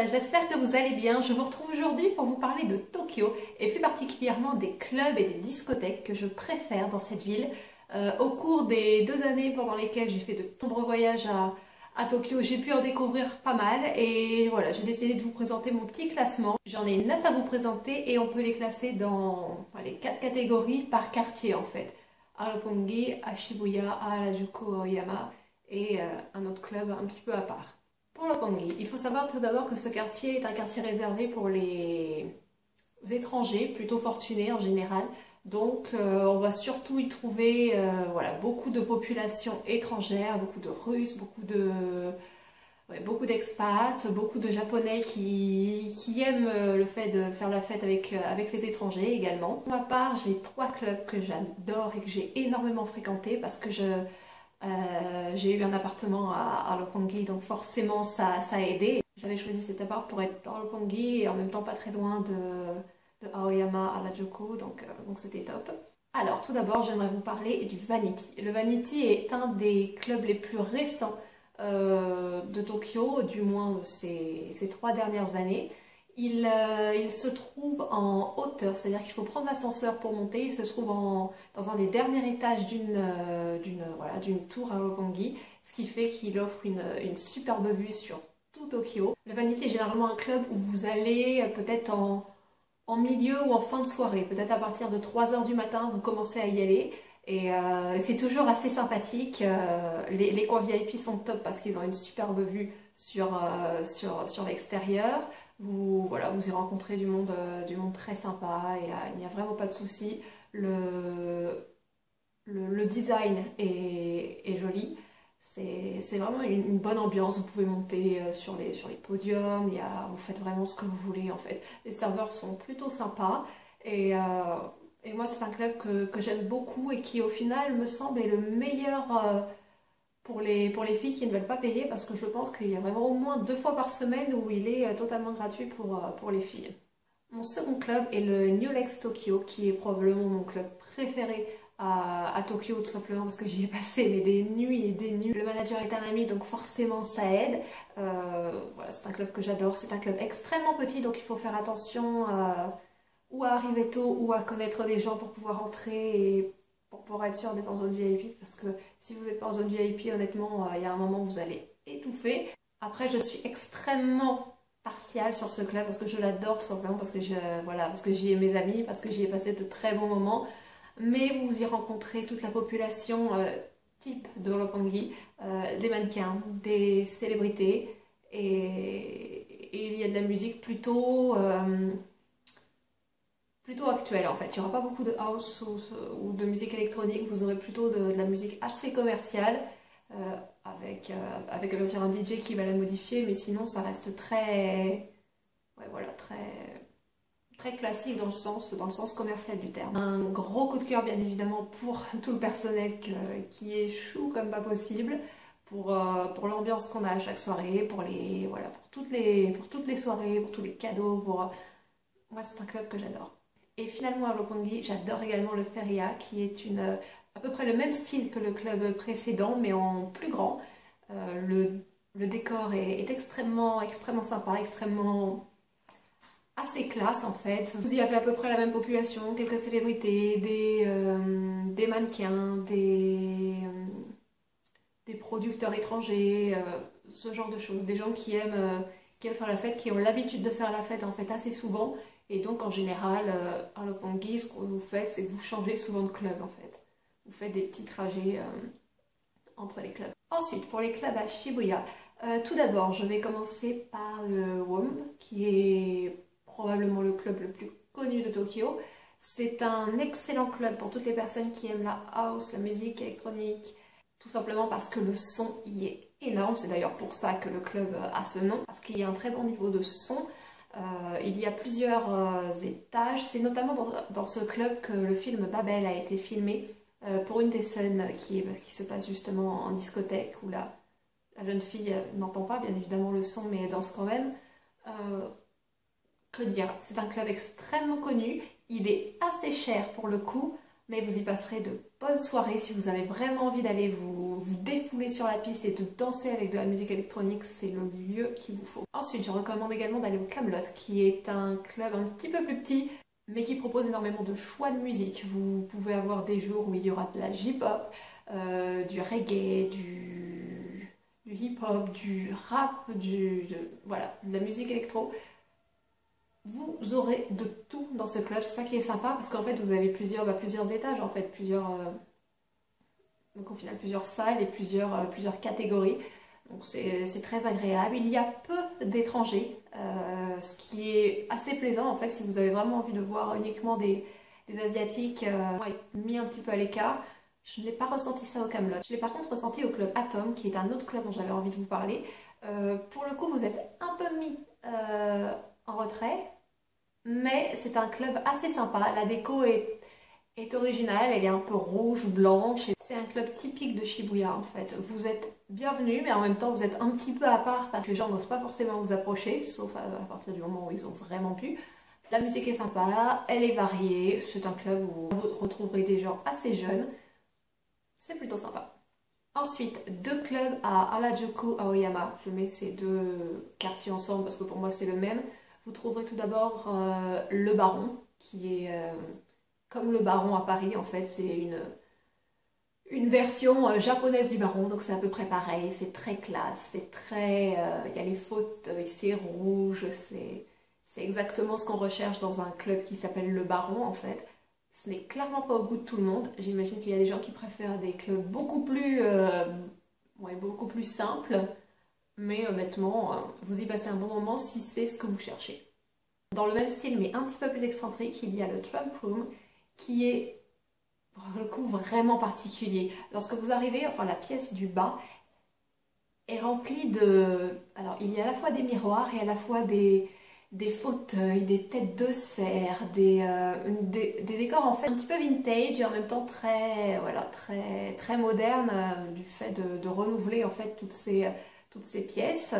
j'espère que vous allez bien. Je vous retrouve aujourd'hui pour vous parler de Tokyo et plus particulièrement des clubs et des discothèques que je préfère dans cette ville. Au cours des 2 années pendant lesquelles j'ai fait de nombreux voyages à Tokyo, j'ai pu en découvrir pas mal et voilà, j'ai décidé de vous présenter mon petit classement. J'en ai 9 à vous présenter et on peut les classer dans les 4 catégories par quartier en fait. À Roppongi, à Shibuya, à Harajuku, à Aoyama et un autre club un petit peu à part. Pour Roppongi, il faut savoir tout d'abord que ce quartier est un quartier réservé pour les étrangers, plutôt fortunés en général. Donc on va surtout y trouver voilà, beaucoup de population étrangère, beaucoup de Russes, beaucoup d'expats, beaucoup de Japonais qui aiment le fait de faire la fête avec les étrangers également. Pour ma part, j'ai 3 clubs que j'adore et que j'ai énormément fréquentés parce que j'ai eu un appartement à Roppongi, donc forcément ça a aidé. J'avais choisi cet appart pour être dans Roppongi et en même temps pas très loin de Aoyama à Harajuku, donc c'était top. Alors tout d'abord j'aimerais vous parler du Vanity. Le Vanity est un des clubs les plus récents de Tokyo, du moins de ces 3 dernières années. Il se trouve en hauteur, c'est-à-dire qu'il faut prendre l'ascenseur pour monter. Il se trouve dans un des derniers étages d'une tour à Roppongi, ce qui fait qu'il offre une superbe vue sur tout Tokyo. Le Vanity est généralement un club où vous allez peut-être en milieu ou en fin de soirée, peut-être à partir de 3 h du matin, vous commencez à y aller. Et c'est toujours assez sympathique. Les coins VIP sont top parce qu'ils ont une superbe vue sur l'extérieur. Vous y rencontrez du monde très sympa et il n'y a vraiment pas de souci. Le design est joli. C'est vraiment une bonne ambiance. Vous pouvez monter sur les podiums. Vous faites vraiment ce que vous voulez en fait. Les serveurs sont plutôt sympas. Et moi, c'est un club que j'aime beaucoup et qui, au final, me semble est le meilleur pour les filles qui ne veulent pas payer parce que je pense qu'il y a vraiment au moins 2 fois par semaine où il est totalement gratuit pour les filles. Mon second club est le New Lex Tokyo, qui est probablement mon club préféré à Tokyo, tout simplement parce que j'y ai passé mais des nuits et des nuits. Le manager est un ami, donc forcément ça aide. Voilà, c'est un club que j'adore. C'est un club extrêmement petit, donc il faut faire attention ou à arriver tôt ou à connaître des gens pour pouvoir entrer et pour pouvoir être sûr d'être en zone VIP, parce que si vous n'êtes pas en zone VIP, honnêtement, il y a un moment où vous allez étouffer. Après, je suis extrêmement partiale sur ce club parce que je l'adore, tout simplement parce que parce que j'y ai mes amis, parce que j'y ai passé de très bons moments. Mais vous y rencontrez toute la population type de Roppongi, des mannequins, des célébrités, et il y a de la musique plutôt actuelle en fait. Il n'y aura pas beaucoup de house ou de musique électronique, vous aurez plutôt de la musique assez commerciale avec bien sûr un DJ qui va la modifier, mais sinon ça reste très classique dans le sens commercial du terme. Un gros coup de cœur bien évidemment pour tout le personnel qui est chou comme pas possible, pour l'ambiance qu'on a à chaque soirée, pour toutes les soirées, pour tous les cadeaux, moi c'est un club que j'adore. Et finalement à Roppongi, j'adore également le Feria, qui est à peu près le même style que le club précédent, mais en plus grand. Le décor est extrêmement sympa, assez classe en fait. Vous y avez à peu près la même population, quelques célébrités, des mannequins, des producteurs étrangers, ce genre de choses. Des gens qui aiment faire la fête, qui ont l'habitude de faire la fête en fait assez souvent. Et donc en général, à Roppongi, ce que vous faites, c'est que vous changez souvent de club en fait. Vous faites des petits trajets entre les clubs. Ensuite, pour les clubs à Shibuya, tout d'abord, je vais commencer par le WOM, qui est probablement le club le plus connu de Tokyo. C'est un excellent club pour toutes les personnes qui aiment la house, la musique électronique, tout simplement parce que le son y est énorme. C'est d'ailleurs pour ça que le club a ce nom, parce qu'il y a un très bon niveau de son. Il y a plusieurs étages. C'est notamment dans ce club que le film Babel a été filmé, pour une des scènes qui se passe justement en discothèque, où la jeune fille n'entend pas bien évidemment le son, mais elle danse quand même. Que dire, c'est un club extrêmement connu, il est assez cher pour le coup, mais vous y passerez de bonnes soirées si vous avez vraiment envie d'aller vous vous défouler sur la piste et de danser avec de la musique électronique, c'est le lieu qu'il vous faut. Ensuite, je recommande également d'aller au Camelot, qui est un club un petit peu plus petit, mais qui propose énormément de choix de musique. Vous pouvez avoir des jours où il y aura de la J-pop, du reggae, du hip-hop, du rap, voilà, de la musique électro. Vous aurez de tout dans ce club, c'est ça qui est sympa, parce qu'en fait vous avez plusieurs étages, en fait, donc au final plusieurs salles et plusieurs catégories. Donc c'est très agréable. Il y a peu d'étrangers, ce qui est assez plaisant en fait si vous avez vraiment envie de voir uniquement des Asiatiques mis un petit peu à l'écart. Je n'ai pas ressenti ça au Camelot. Je l'ai par contre ressenti au club Atom, qui est un autre club dont j'avais envie de vous parler. Pour le coup, vous êtes un peu mis en retrait, mais c'est un club assez sympa. La déco est originale, elle est un peu rouge, blanche. C'est un club typique de Shibuya en fait. Vous êtes bienvenus, mais en même temps vous êtes un petit peu à part parce que les gens n'osent pas forcément vous approcher, sauf à partir du moment où ils ont vraiment pu. La musique est sympa, elle est variée. C'est un club où vous retrouverez des gens assez jeunes. C'est plutôt sympa. Ensuite, deux clubs à Harajuku, Aoyama. Je mets ces deux quartiers ensemble parce que pour moi c'est le même. Vous trouverez tout d'abord le Baron, qui est comme le Baron à Paris en fait. C'est une version japonaise du Baron, donc c'est à peu près pareil. C'est très classe, c'est très... il y a les fauteuils, c'est rouge, c'est exactement ce qu'on recherche dans un club qui s'appelle le Baron en fait. Ce n'est clairement pas au goût de tout le monde. J'imagine qu'il y a des gens qui préfèrent des clubs beaucoup plus simples. Mais honnêtement, vous y passez un bon moment si c'est ce que vous cherchez. Dans le même style, mais un petit peu plus excentrique, il y a le Trump Room, qui est, pour le coup, vraiment particulier. Lorsque vous arrivez, enfin la pièce du bas est remplie de... Alors, il y a à la fois des miroirs et à la fois des fauteuils, des têtes de cerf, des décors en fait un petit peu vintage et en même temps très, voilà, très moderne du fait de renouveler en fait toutes ces pièces.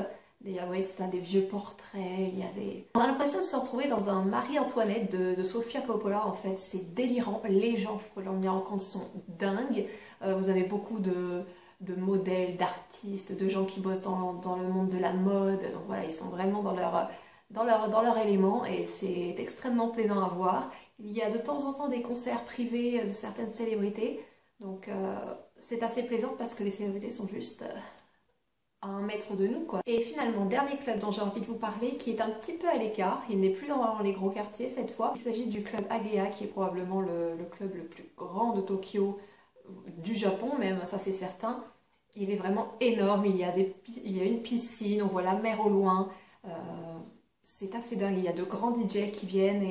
Ouais, c'est ça, des vieux portraits, il y a des... On a l'impression de se retrouver dans un Marie-Antoinette de Sofia Coppola en fait, c'est délirant. Les gens, je peux leur venir en compte, sont dingues. Vous avez beaucoup de modèles, d'artistes, de gens qui bossent dans le monde de la mode, donc voilà, ils sont vraiment dans leur élément et c'est extrêmement plaisant à voir. Il y a de temps en temps des concerts privés de certaines célébrités, donc c'est assez plaisant parce que les célébrités sont juste à 1 mètre de nous, quoi. Et finalement, dernier club dont j'ai envie de vous parler, qui est un petit peu à l'écart, il n'est plus dans les gros quartiers cette fois. Il s'agit du club Agea, qui est probablement le club le plus grand de Tokyo, du Japon même, ça c'est certain. Il est vraiment énorme, il y a une piscine, on voit la mer au loin. C'est assez dingue, il y a de grands DJ qui viennent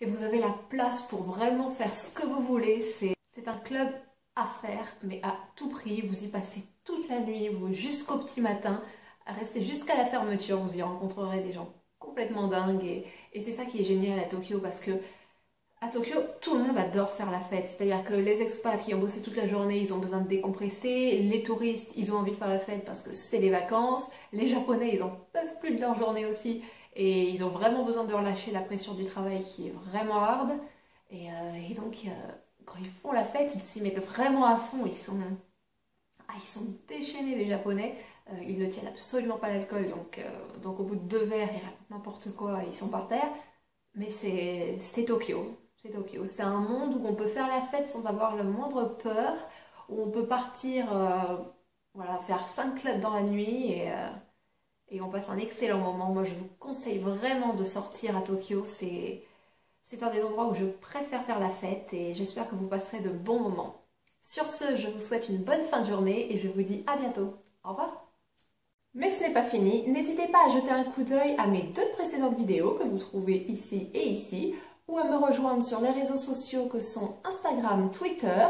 et vous avez la place pour vraiment faire ce que vous voulez. C'est un club à faire, mais à tout prix. Vous y passez toute la nuit, jusqu'au petit matin, restez jusqu'à la fermeture, vous y rencontrerez des gens complètement dingues. Et c'est ça qui est génial à Tokyo, parce que à Tokyo, tout le monde adore faire la fête. C'est-à-dire que les expats qui ont bossé toute la journée, ils ont besoin de décompresser. Les touristes, ils ont envie de faire la fête parce que c'est les vacances. Les Japonais, ils en peuvent plus de leur journée aussi. Et ils ont vraiment besoin de relâcher la pression du travail qui est vraiment hard. Et donc, quand ils font la fête, ils s'y mettent vraiment à fond. Ils sont déchaînés, les Japonais. Ils ne tiennent absolument pas l'alcool. Donc au bout de 2 verres, ils racontent n'importe quoi, ils sont par terre. Mais c'est Tokyo. C'est Tokyo. C'est un monde où on peut faire la fête sans avoir le moindre peur. Où on peut partir, voilà, faire 5 clubs dans la nuit et on passe un excellent moment. Moi, je vous conseille vraiment de sortir à Tokyo. C'est un des endroits où je préfère faire la fête et j'espère que vous passerez de bons moments. Sur ce, je vous souhaite une bonne fin de journée et je vous dis à bientôt. Au revoir. Mais ce n'est pas fini, n'hésitez pas à jeter un coup d'œil à mes 2 précédentes vidéos que vous trouvez ici et ici, ou à me rejoindre sur les réseaux sociaux que sont Instagram, Twitter.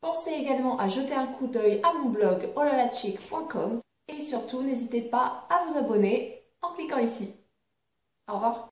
Pensez également à jeter un coup d'œil à mon blog olalachick.com et surtout n'hésitez pas à vous abonner en cliquant ici. Au revoir.